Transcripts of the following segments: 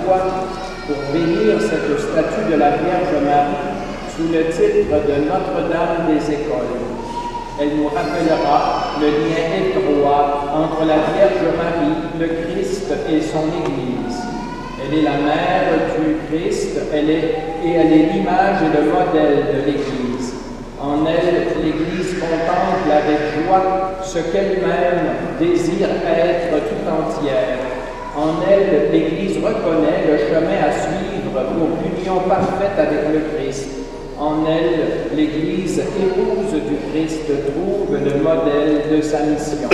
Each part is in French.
foi pour bénir cette statue de la Vierge Marie sous le titre de Notre-Dame des Écoles. Elle nous rappellera le lien étroit entre la Vierge Marie, le Christ et son Église. Elle est la mère du Christ, elle est l'image et le modèle de l'Église. En elle, l'Église contemple avec joie ce qu'elle-même désire être tout entière. En elle, l'Église reconnaît le chemin à suivre pour l'union parfaite avec le Christ. En elle, l'Église, épouse du Christ, trouve le modèle de sa mission.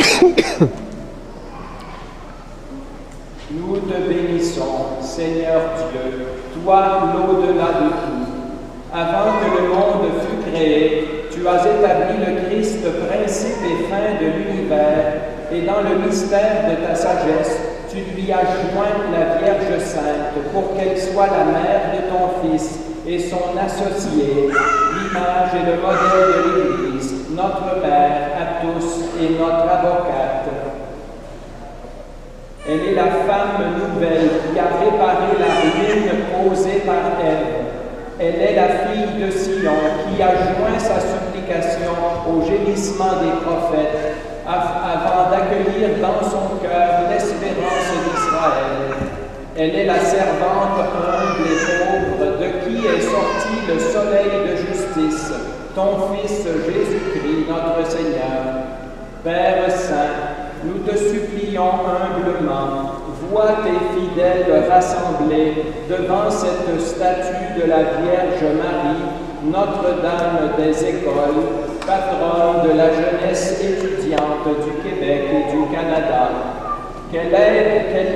Nous te bénissons, Seigneur Dieu, toi l'au-delà de tout. Avant que le monde fût créé, tu as établi le Christ, principe et fin de l'univers, et dans le mystère de ta sagesse, tu lui as joint la Vierge Sainte pour qu'elle soit la mère de ton Fils et son associé, l'image et le modèle de l'Église, notre mère à tous et notre avocate. Elle est la femme nouvelle qui a réparé la ruine causée par Ève. Elle est la fille de Sion qui a joint sa supplication au gémissement des prophètes avant d'accueillir dans son cœur l'espérance d'Israël. Elle est la servante humble et pauvre de qui est sorti le soleil de justice, ton Fils Jésus-Christ, notre Seigneur. Père Saint, nous te supplions humblement, vois tes fidèles rassemblés devant cette statue de la Vierge Marie, Notre-Dame des Écoles, patronne de la jeunesse étudiante du Québec et du Canada. Qu'elle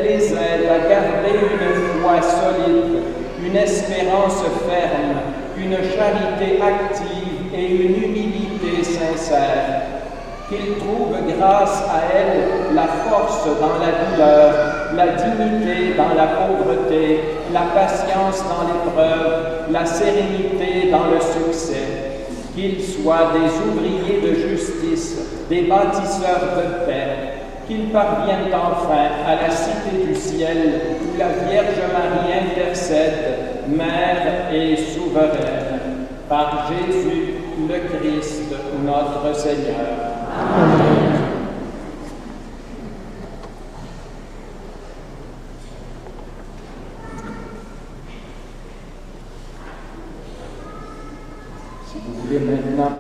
les aide à garder une foi solide, une espérance ferme, une charité active et une humilité sincère. Qu'ils trouvent grâce à elle la force dans la douleur, la dignité dans la pauvreté, la patience dans l'épreuve, la sérénité dans le succès. Qu'ils soient des ouvriers de justice, des bâtisseurs de paix, qu'ils parviennent enfin à la cité du ciel où la Vierge Marie intercède, mère et souveraine. Par Jésus le Christ, notre Seigneur. Amen.